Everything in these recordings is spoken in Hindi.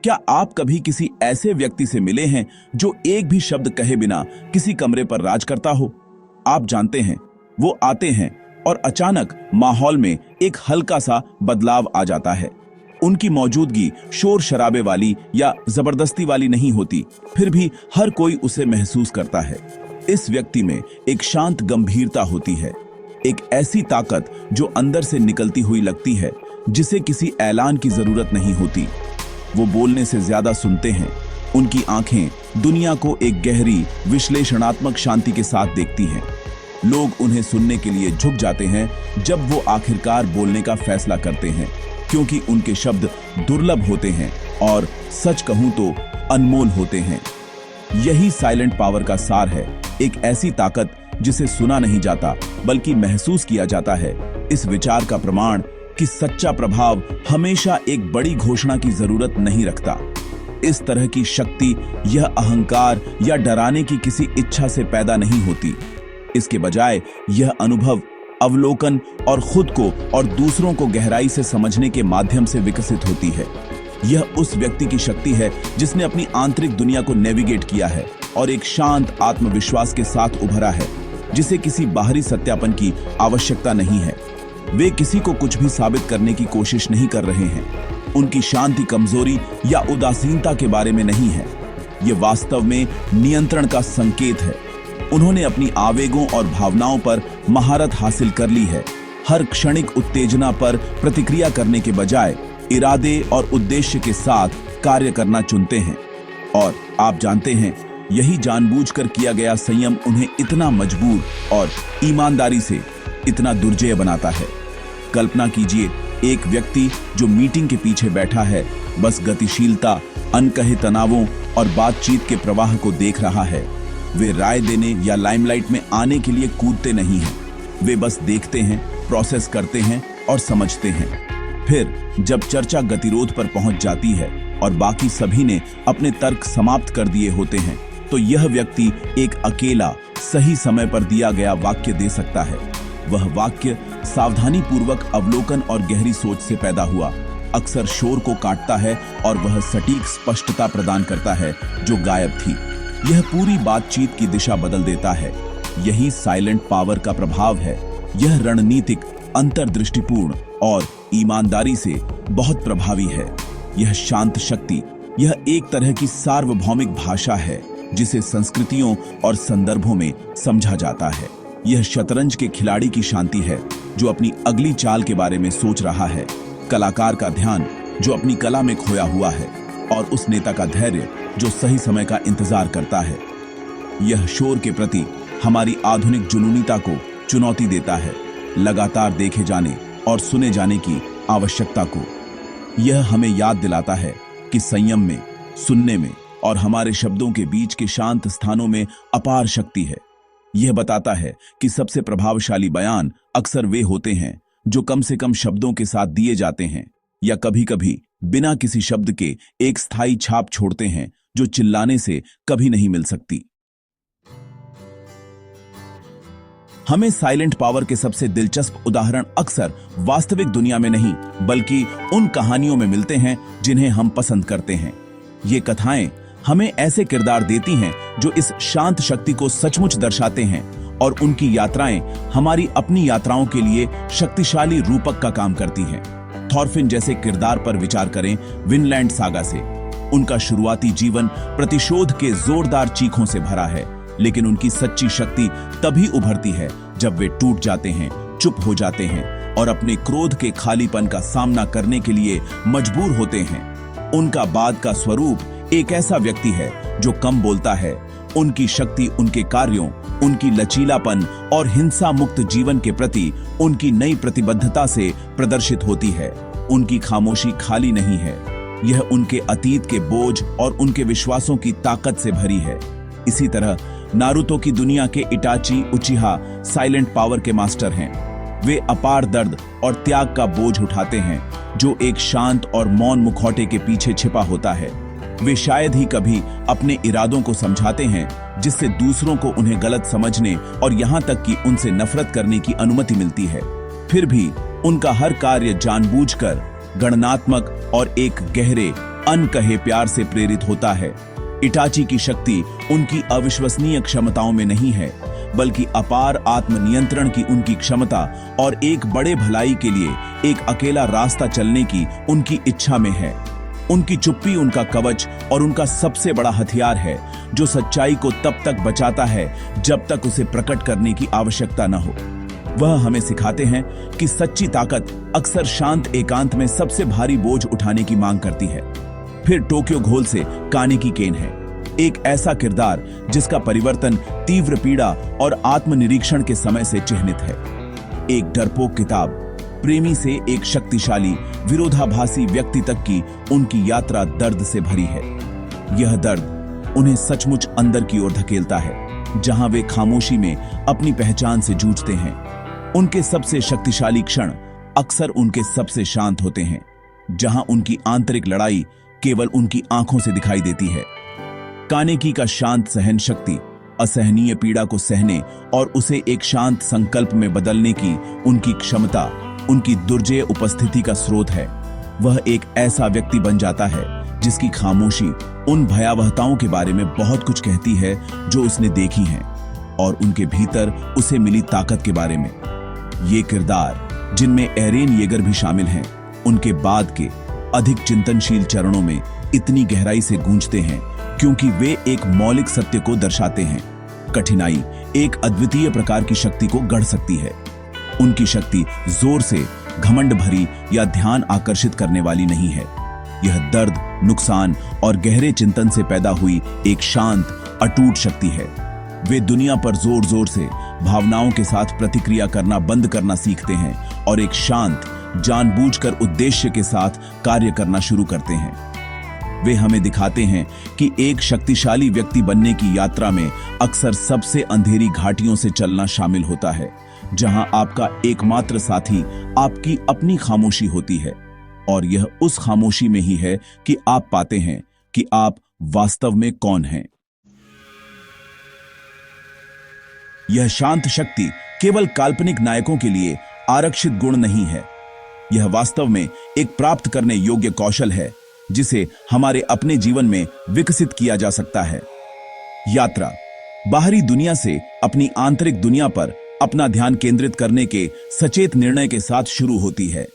क्या आप कभी किसी ऐसे व्यक्ति से मिले हैं जो एक भी शब्द कहे बिना किसी कमरे पर राज करता हो? आप जानते हैं, वो आते हैं और अचानक माहौल में एक हल्का सा बदलाव आ जाता है। उनकी मौजूदगी शोर शराबे वाली या जबरदस्ती वाली नहीं होती, फिर भी हर कोई उसे महसूस करता है। इस व्यक्ति में एक शांत गंभीरता होती है, एक ऐसी ताकत जो अंदर से निकलती हुई लगती है, जिसे किसी ऐलान की जरूरत नहीं होती। वो बोलने से ज्यादा सुनते हैं। उनकी आंखें दुनिया को एक गहरी विश्लेषणात्मक शांति के साथ देखती हैं। लोग उन्हें सुनने के लिए झुक जाते हैं जब वो आखिरकार बोलने का फैसला करते हैं, क्योंकि उनके शब्द दुर्लभ होते हैं और सच कहूं तो अनमोल होते हैं। यही साइलेंट पावर का सार है, एक ऐसी ताकत जिसे सुना नहीं जाता बल्कि महसूस किया जाता है। इस विचार का प्रमाण कि सच्चा प्रभाव हमेशा एक बड़ी घोषणा की जरूरत नहीं रखता। इस तरह की शक्ति यह अहंकार या डराने की किसी इच्छा से पैदा नहीं होती। इसके बजाय यह अनुभव, अवलोकन और खुद को और दूसरों को गहराई से समझने के माध्यम से विकसित होती है। यह उस व्यक्ति की शक्ति है जिसने अपनी आंतरिक दुनिया को नेविगेट किया है और एक शांत आत्मविश्वास के साथ उभरा है, जिसे किसी बाहरी सत्यापन की आवश्यकता नहीं है। वे किसी को कुछ भी साबित करने की कोशिश नहीं कर रहे हैं। उनकी शांति कमजोरी या उदासीनता के बारे में नहीं है, ये वास्तव में नियंत्रण का संकेत है। उन्होंने अपनी आवेगों और भावनाओं पर महारत हासिल कर ली है। हर क्षणिक उत्तेजना पर प्रतिक्रिया करने के बजाय इरादे और उद्देश्य के साथ कार्य करना चुनते हैं। और आप जानते हैं, यही जानबूझकर किया गया संयम उन्हें इतना मजबूर और ईमानदारी से इतना दुर्जेय बनाता है। कल्पना कीजिए, एक व्यक्ति जो मीटिंग के पीछे बैठा है, बस गतिशीलता, अनकहे तनावों और बातचीत के प्रवाह को देख रहा है। वे राय देने या लाइमलाइट में आने के लिए कूदते नहीं हैं। वे बस देखते हैं, प्रोसेस करते हैं और समझते हैं। फिर जब चर्चा गतिरोध पर पहुंच जाती है और बाकी सभी ने अपने तर्क समाप्त कर दिए होते हैं, तो यह व्यक्ति एक अकेला सही समय पर दिया गया वाक्य दे सकता है। वह वाक्य सावधानी पूर्वक अवलोकन और गहरी सोच से पैदा हुआ, अक्सर शोर को काटता है और वह सटीक स्पष्टता प्रदान करता है जो गायब थी। यह पूरी बातचीत की दिशा बदल देता है। यही साइलेंट पावर का प्रभाव है। यह रणनीतिक, अंतर्दृष्टिपूर्ण और ईमानदारी से बहुत प्रभावी है। यह शांत शक्ति, यह एक तरह की सार्वभौमिक भाषा है जिसे संस्कृतियों और संदर्भों में समझा जाता है। यह शतरंज के खिलाड़ी की शांति है जो अपनी अगली चाल के बारे में सोच रहा है, कलाकार का ध्यान जो अपनी कला में खोया हुआ है, और उस नेता का धैर्य जो सही समय का इंतजार करता है। यह शोर के प्रति हमारी आधुनिक जुनूनीता को चुनौती देता है, लगातार देखे जाने और सुने जाने की आवश्यकता को। यह हमें याद दिलाता है कि संयम में, सुनने में और हमारे शब्दों के बीच के शांत स्थानों में अपार शक्ति है। यह बताता है कि सबसे प्रभावशाली बयान अक्सर वे होते हैं जो कम से कम शब्दों के साथ दिए जाते हैं, या कभी-कभी बिना किसी शब्द के एक स्थायी छाप छोड़ते हैं जो चिल्लाने से कभी नहीं मिल सकती। हमें साइलेंट पावर के सबसे दिलचस्प उदाहरण अक्सर वास्तविक दुनिया में नहीं, बल्कि उन कहानियों में मिलते हैं जिन्हें हम पसंद करते हैं। ये कथाएं हमें ऐसे किरदार देती हैं जो इस शांत शक्ति को सचमुच दर्शाते हैं, और उनकी यात्राएं हमारी अपनी यात्राओं के लिए शक्तिशाली रूपक का काम करती हैं। थॉरफिन जैसे किरदार पर विचार करें विनलैंड सागा से। उनका शुरुआती जीवन प्रतिशोध के जोरदार चीखों से भरा है, लेकिन उनकी सच्ची शक्ति तभी उभरती है जब वे टूट जाते हैं, चुप हो जाते हैं और अपने क्रोध के खालीपन का सामना करने के लिए मजबूर होते हैं। उनका बाद का स्वरूप एक ऐसा व्यक्ति है जो कम बोलता है। उनकी शक्ति उनके कार्यों, उनकी लचीलापन और हिंसा मुक्त जीवन के प्रति उनकी नई प्रतिबद्धता से प्रदर्शित होती है। उनकी खामोशी खाली नहीं है, यह उनके अतीत के बोझ और उनके विश्वासों की ताकत से भरी है। इसी तरह नारुतो की दुनिया के इटाची उचिहा साइलेंट पावर के मास्टर हैं। वे अपार दर्द और त्याग का बोझ उठाते हैं जो एक शांत और मौन मुखौटे के पीछे छिपा होता है। वे शायद ही कभी अपने इरादों को समझाते हैं, जिससे दूसरों को उन्हें गलत समझने और यहां तक कि उनसे नफरत करने की अनुमति मिलती है। फिर भी उनका हर कार्य जानबूझकर गणनात्मक और एक गहरे अनकहे प्यार से प्रेरित होता है। इटाची की शक्ति उनकी अविश्वसनीय क्षमताओं में नहीं है, बल्कि अपार आत्मनियंत्रण की उनकी क्षमता और एक बड़े भलाई के लिए एक अकेला रास्ता चलने की उनकी इच्छा में है। उनकी चुप्पी उनका कवच और उनका सबसे बड़ा हथियार है, जो सच्चाई को तब तक बचाता है जब तक उसे प्रकट करने की आवश्यकता न हो। वह हमें सिखाते हैं कि सच्ची ताकत अक्सर शांत एकांत में सबसे भारी बोझ उठाने की मांग करती है। फिर टोक्यो घोल से कानेकी केन है, एक ऐसा किरदार जिसका परिवर्तन तीव्र पीड़ा और आत्मनिरीक्षण के समय से चिह्नित है। एक डरपोक किताब प्रेमी से एक शक्तिशाली विरोधाभासी व्यक्ति तक की उनकी यात्रा दर्द से भरी है। यह दर्द उन्हें सचमुच अंदर की ओर धकेलता है, जहां वे खामोशी में अपनी पहचान से जूझते हैं। उनके सबसे शक्तिशाली क्षण अक्सर उनके सबसे शांत होते हैं, जहां उनकी आंतरिक लड़ाई केवल उनकी आंखों से दिखाई देती है। कानेकी का शांत सहन शक्ति असहनीय पीड़ा को सहने और उसे एक शांत संकल्प में बदलने की उनकी क्षमता उनकी दुर्जेय उपस्थिति का स्रोत है। वह एक ऐसा व्यक्ति बन जाता है जिसकी खामोशी उन भयावहताओं के बारे में बहुत कुछ कहती है जो उसने देखी हैं, और उनके भीतर उसे मिली ताकत के बारे में। ये किरदार, जिनमें एरेन येगर भी शामिल हैं, उनके बाद के अधिक चिंतनशील चरणों में इतनी गहराई से गूंजते हैं क्योंकि वे एक मौलिक सत्य को दर्शाते हैं। कठिनाई एक अद्वितीय प्रकार की शक्ति को गढ़ सकती है। उनकी शक्ति जोर से, घमंड भरी या ध्यान आकर्षित करने वाली नहीं है। यह दर्द, नुकसान और गहरे चिंतन से पैदा हुई एक शांत, अटूट शक्ति है। वे दुनिया पर जोर जोर से भावनाओं के साथ प्रतिक्रिया करना बंद करना सीखते हैं और एक शांत, जानबूझकर उद्देश्य के साथ कार्य करना शुरू करते हैं। वे हमें दिखाते हैं कि एक शक्तिशाली व्यक्ति बनने की यात्रा में अक्सर सबसे अंधेरी घाटियों से चलना शामिल होता है, जहां आपका एकमात्र साथी आपकी अपनी खामोशी होती है, और यह उस खामोशी में ही है कि आप पाते हैं कि आप वास्तव में कौन हैं। यह शांत शक्ति केवल काल्पनिक नायकों के लिए आरक्षित गुण नहीं है। यह वास्तव में एक प्राप्त करने योग्य कौशल है जिसे हमारे अपने जीवन में विकसित किया जा सकता है। यात्रा बाहरी दुनिया से अपनी आंतरिक दुनिया पर अपना ध्यान केंद्रित करने के सचेत निर्णय के साथ शुरू होती है।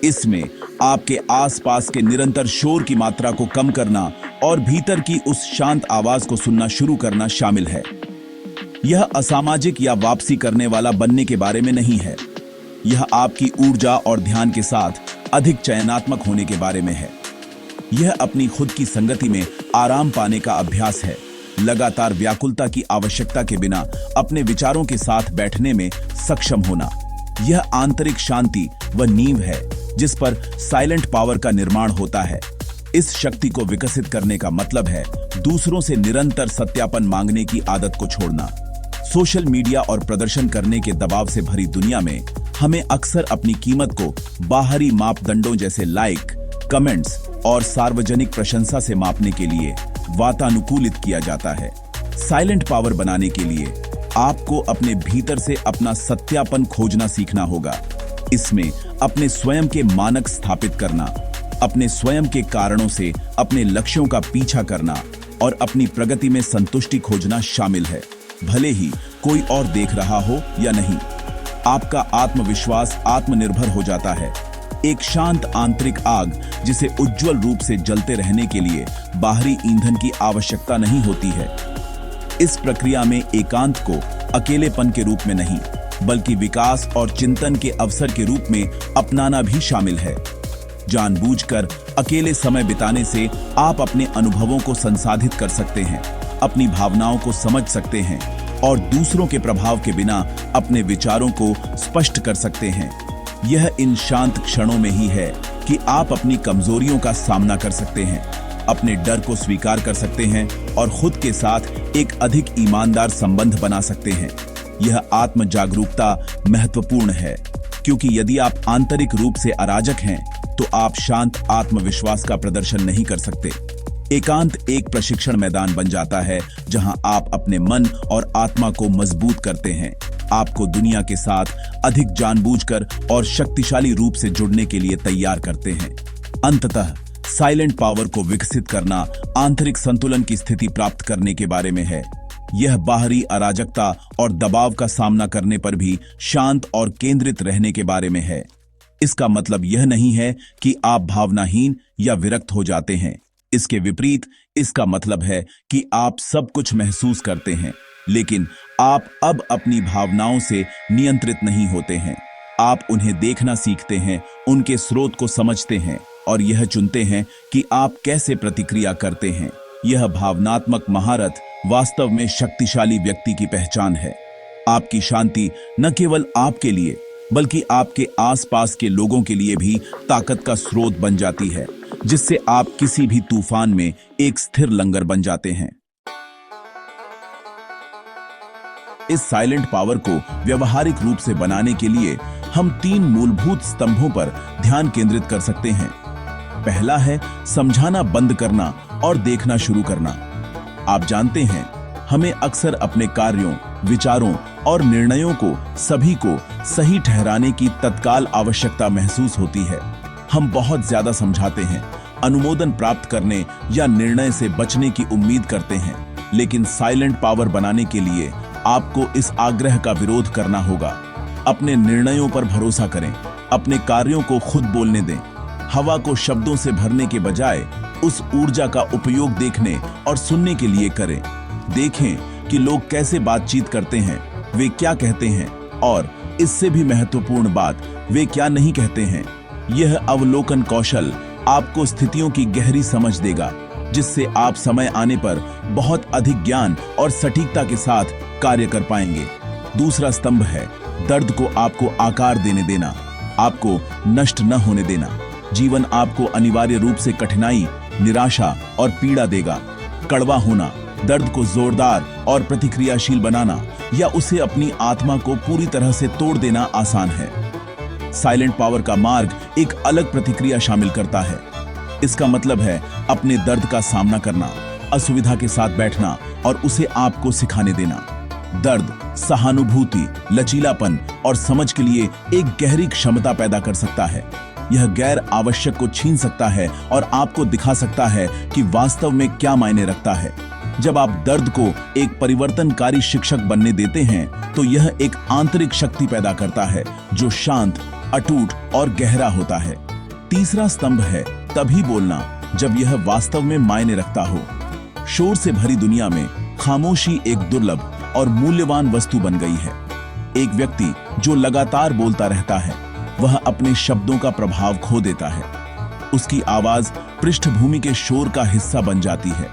इसमें आपके आसपास के निरंतर शोर की मात्रा को कम करना और भीतर की उस शांत आवाज को सुनना शुरू करना शामिल है। यह असामाजिक या वापसी करने वाला बनने के बारे में नहीं है। यह आपकी ऊर्जा और ध्यान के साथ अधिक चयनात्मक होने के बारे में है। यह अपनी खुद की संगति में आराम पाने का अभ्यास है, लगातार व्याकुलता की आवश्यकता के बिना अपने विचारों के साथ बैठने में सक्षम होना। यह आंतरिक शांति व नींव है जिस पर साइलेंट पावर का निर्माण होता है। इस शक्ति को विकसित करने का मतलब है दूसरों से निरंतर सत्यापन मांगने की आदत को छोड़ना। सोशल मीडिया और प्रदर्शन करने के दबाव से भरी दुनिया में हमें अक्सर अपनी कीमत को बाहरी मापदंडों जैसे लाइक, कमेंट्स और सार्वजनिक प्रशंसा से मापने के लिए वातानुकूलित किया जाता है। साइलेंट पावर बनाने के लिए आपको अपने भीतर से अपना सत्यापन खोजना सीखना होगा। इसमें अपने स्वयं के मानक स्थापित करना, अपने स्वयं के कारणों से अपने लक्ष्यों का पीछा करना और अपनी प्रगति में संतुष्टि खोजना शामिल है, भले ही कोई और देख रहा हो या नहीं। आपका आत्मविश्वास आत्मनिर्भर हो जाता है, एक शांत आंतरिक आग जिसे उज्जवल रूप से जलते रहने के लिए बाहरी ईंधन की आवश्यकता नहीं होती है। इस प्रक्रिया में एकांत को अकेलेपन के रूप में नहीं, बल्कि विकास और चिंतन के अवसर के रूप में अपनाना भी शामिल है। जानबूझकर अकेले समय बिताने से आप अपने अनुभवों को संसाधित कर सकते हैं, अपनी भावनाओं को समझ सकते हैं और दूसरों के प्रभाव के बिना अपने विचारों को स्पष्ट कर सकते हैं। यह इन शांत क्षणों में ही है कि आप अपनी कमजोरियों का सामना कर सकते हैं, अपने डर को स्वीकार कर सकते हैं और खुद के साथ एक अधिक ईमानदार संबंध बना सकते हैं। यह आत्म जागरूकता महत्वपूर्ण है, क्योंकि यदि आप आंतरिक रूप से अराजक हैं तो आप शांत आत्मविश्वास का प्रदर्शन नहीं कर सकते। एकांत एक प्रशिक्षण मैदान बन जाता है जहां आप अपने मन और आत्मा को मजबूत करते हैं, आपको दुनिया के साथ अधिक जानबूझकर और शक्तिशाली रूप से जुड़ने के लिए तैयार करते हैं। अंततः साइलेंट पावर को विकसित करना आंतरिक संतुलन की स्थिति प्राप्त करने के बारे में है। यह बाहरी अराजकता और दबाव का सामना करने पर भी शांत और केंद्रित रहने के बारे में है। इसका मतलब यह नहीं है कि आप भावनाहीन या विरक्त हो जाते हैं। इसके विपरीत इसका मतलब है कि आप सब कुछ महसूस करते हैं, लेकिन आप अब अपनी भावनाओं से नियंत्रित नहीं होते हैं। आप उन्हें देखना सीखते हैं, उनके स्रोत को समझते हैं और यह चुनते हैं कि आप कैसे प्रतिक्रिया करते हैं। यह भावनात्मक महारत वास्तव में शक्तिशाली व्यक्ति की पहचान है। आपकी शांति न केवल आपके लिए बल्कि आपके आसपास के लोगों के लिए भी ताकत का स्रोत बन जाती है, जिससे आप किसी भी तूफान में एक स्थिर लंगर बन जाते हैं। इस साइलेंट पावर को व्यवहारिक रूप से बनाने के लिए हम 3 मूलभूत स्तंभों पर ध्यान केंद्रित कर सकते हैं। पहला है समझाना बंद करना और देखना शुरू करना। आप जानते हैं, हमें अक्सर अपने कार्यों, विचारों और निर्णयों को सभी को सही ठहराने की तत्काल आवश्यकता महसूस होती है। हम बहुत ज्यादा समझाते हैं, अनुमोदन प्राप्त करने या निर्णय से बचने की उम्मीद करते हैं, लेकिन साइलेंट पावर बनाने के लिए आपको इस आग्रह का विरोध करना होगा। अपने निर्णयों पर भरोसा करें, अपने कार्यों को खुद बोलने दें। हवा को शब्दों से भरने के बजाय उस ऊर्जा का उपयोग देखने और सुनने के लिए करें। देखें कि लोग कैसे बातचीत करते हैं, वे क्या कहते हैं और इससे भी महत्वपूर्ण बात, वे क्या नहीं कहते हैं। यह अवलोकन कौशल आपको स्थितियों की गहरी समझ देगा, जिससे आप समय आने पर बहुत अधिक ज्ञान और सटीकता के साथ कार्य कर पाएंगे। दूसरा स्तंभ है दर्द को आपको आकार देने देना, आपको नष्ट न होने देना। जीवन आपको अनिवार्य रूप से कठिनाई, निराशा और पीड़ा देगा। कड़वा होना, दर्द को जोरदार और प्रतिक्रियाशील बनाना या उसे अपनी आत्मा को पूरी तरह से तोड़ देना आसान है। साइलेंट पावर का मार्ग एक अलग प्रतिक्रिया शामिल करता है। इसका मतलब है अपने दर्द का सामना करना, असुविधा के साथ बैठना और उसे आपको सिखाने देना। दर्द सहानुभूति, लचीलापन और समझ के लिए एक गहरी क्षमता पैदा कर सकता है। यह गैर आवश्यक को छीन सकता है और आपको दिखा सकता है कि वास्तव में क्या मायने रखता है। जब आप दर्द को एक परिवर्तनकारी शिक्षक बनने देते हैं, तो यह एक आंतरिक शक्ति पैदा करता है जो शांत, अटूट और गहरा होता है। तीसरा स्तंभ है तभी बोलना जब यह वास्तव में मायने रखता हो। शोर से भरी दुनिया में खामोशी एक दुर्लभ और मूल्यवान वस्तु बन गई है। एक व्यक्ति जो लगातार बोलता रहता है, वह अपने शब्दों का प्रभाव खो देता है। उसकी आवाज पृष्ठभूमि के शोर का हिस्सा बन जाती है।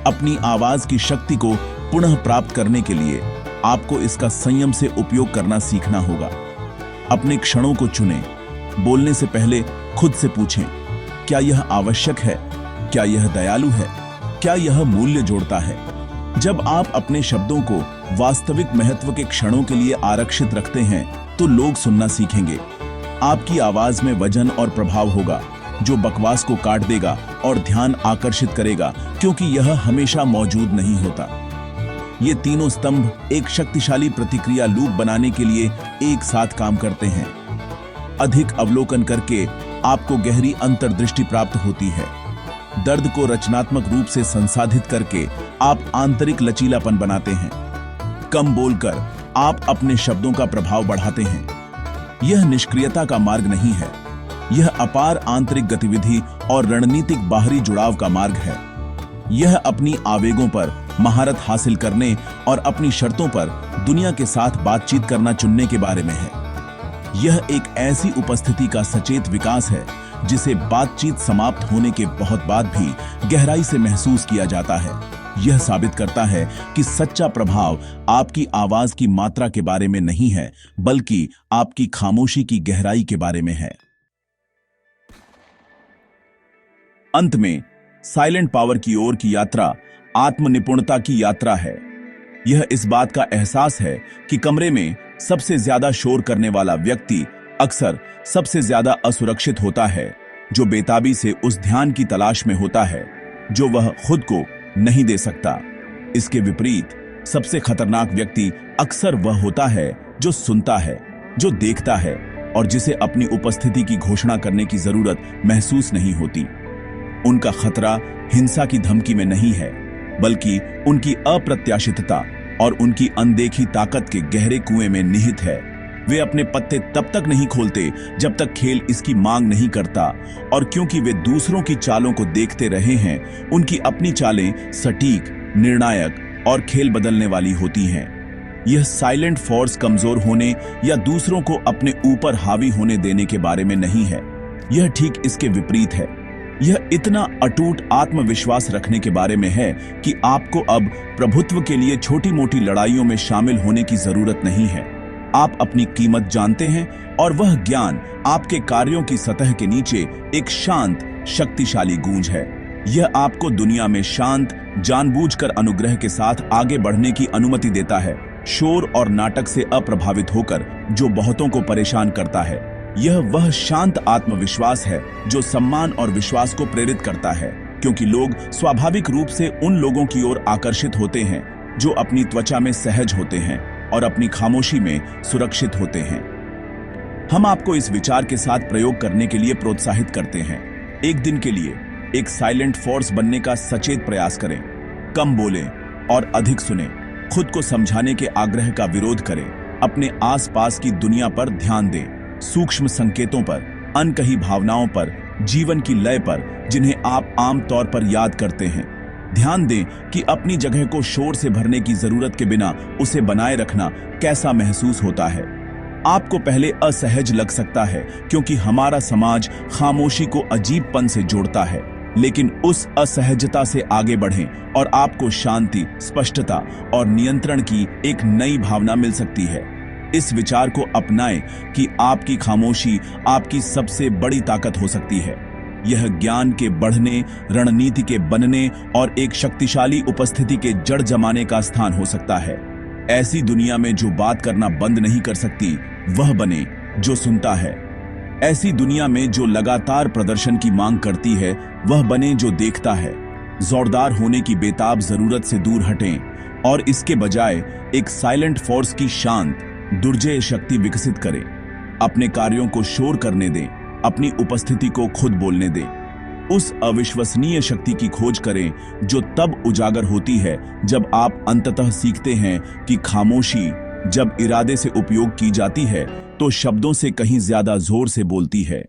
अपनी आवाज की शक्ति को पुनः प्राप्त करने के लिए आपको इसका संयम से उपयोग करना सीखना होगा। अपने क्षणों को चुनें। बोलने से पहले खुद से पूछें, क्या यह आवश्यक है? क्या यह दयालु है? क्या यह मूल्य जोड़ता है? जब आप अपने शब्दों को वास्तविक महत्व के क्षणों के लिए आरक्षित रखते हैं, तो लोग सुनना सीखेंगे। आपकी आवाज में वजन और प्रभाव होगा जो बकवास को काट देगा और ध्यान आकर्षित करेगा, क्योंकि यह हमेशा मौजूद नहीं होता। ये तीनों स्तंभ एक शक्तिशाली प्रतिक्रिया लूप बनाने के लिए एक साथ काम करते हैं। अधिक अवलोकन करके आपको गहरी अंतर्दृष्टि प्राप्त होती है। दर्द को रचनात्मक रूप से संसाधित करके आप आंतरिक लचीलापन बनाते हैं। कम बोलकर आप अपने शब्दों का प्रभाव बढ़ाते हैं। यह निष्क्रियता का मार्ग नहीं है, यह अपार आंतरिक गतिविधि और रणनीतिक बाहरी जुड़ाव का मार्ग है। यह अपनी आवेगों पर महारत हासिल करने और अपनी शर्तों पर दुनिया के साथ बातचीत करना चुनने के बारे में है। यह एक ऐसी उपस्थिति का सचेत विकास है जिसे बातचीत समाप्त होने के बहुत बाद भी गहराई से महसूस किया जाता है। यह साबित करता है कि सच्चा प्रभाव आपकी आवाज की मात्रा के बारे में नहीं है, बल्कि आपकी खामोशी की गहराई के बारे में है। अंत में साइलेंट पावर की ओर की यात्रा आत्मनिपुणता की यात्रा है। यह इस बात का एहसास है कि कमरे में सबसे ज्यादा शोर करने वाला व्यक्ति अक्सर सबसे ज्यादा असुरक्षित होता है, जो बेताबी से उस ध्यान की तलाश में होता है जो वह खुद को नहीं दे सकता। इसके विपरीत सबसे खतरनाक व्यक्ति अक्सर वह होता है जो सुनता है, जो देखता है और जिसे अपनी उपस्थिति की घोषणा करने की जरूरत महसूस नहीं होती। उनका खतरा हिंसा की धमकी में नहीं है, बल्कि उनकी अप्रत्याशितता और उनकी अनदेखी ताकत के गहरे कुएं में निहित है। वे अपने पत्ते तब तक नहीं खोलते जब तक खेल इसकी मांग नहीं करता, और क्योंकि वे दूसरों की चालों को देखते रहे हैं, उनकी अपनी चालें सटीक, निर्णायक और खेल बदलने वाली होती हैं। यह साइलेंट फोर्स कमजोर होने या दूसरों को अपने ऊपर हावी होने देने के बारे में नहीं है, यह ठीक इसके विपरीत है। यह इतना अटूट आत्मविश्वास रखने के बारे में है कि आपको अब प्रभुत्व के लिए छोटी मोटी लड़ाइयों में शामिल होने की जरूरत नहीं है। आप अपनी कीमत जानते हैं, और वह ज्ञान आपके कार्यों की सतह के नीचे एक शांत, शक्तिशाली गूंज है। यह आपको दुनिया में शांत, जानबूझकर अनुग्रह के साथ आगे बढ़ने की अनुमति देता है, शोर और नाटक से अप्रभावित होकर, जो बहुतों को परेशान करता है। यह वह शांत आत्मविश्वास है जो सम्मान और विश्वास को प्रेरित करता है, क्योंकि लोग स्वाभाविक रूप से उन लोगों की ओर आकर्षित होते हैं जो अपनी त्वचा में सहज होते हैं और अपनी खामोशी में सुरक्षित होते हैं। हम आपको इस विचार के साथ प्रयोग करने के लिए प्रोत्साहित करते हैं। एक दिन के लिए एक साइलेंट फोर्स बनने का सचेत प्रयास करें। कम बोलें और अधिक सुनें। खुद को समझाने के आग्रह का विरोध करें। अपने आसपास की दुनिया पर ध्यान दें, सूक्ष्म संकेतों पर, अनकही भावनाओं पर, जीवन की लय पर, जिन्हें आप आम तौर पर याद करते हैं। ध्यान दें कि अपनी जगह को शोर से भरने की जरूरत के बिना उसे बनाए रखना कैसा महसूस होता है। आपको पहले असहज लग सकता है, क्योंकि हमारा समाज खामोशी को अजीबपन से जोड़ता है, लेकिन उस असहजता से आगे बढ़ें और आपको शांति, स्पष्टता और नियंत्रण की एक नई भावना मिल सकती है। इस विचार को अपनाएं कि आपकी खामोशी आपकी सबसे बड़ी ताकत हो सकती है। यह ज्ञान के बढ़ने, रणनीति के बनने और एक शक्तिशाली उपस्थिति के जड़ जमाने का स्थान हो सकता है। ऐसी दुनिया में जो बात करना बंद नहीं कर सकती, वह बने जो सुनता है। ऐसी दुनिया में जो लगातार प्रदर्शन की मांग करती है, वह बने जो देखता है। जोरदार होने की बेताब जरूरत से दूर हटें और इसके बजाय एक साइलेंट फोर्स की शांत, दुर्जेय शक्ति विकसित करें। अपने कार्यों को शोर करने दें, अपनी उपस्थिति को खुद बोलने दें। उस अविश्वसनीय शक्ति की खोज करें जो तब उजागर होती है जब आप अंततः सीखते हैं कि खामोशी जब इरादे से उपयोग की जाती है तो शब्दों से कहीं ज्यादा जोर से बोलती है।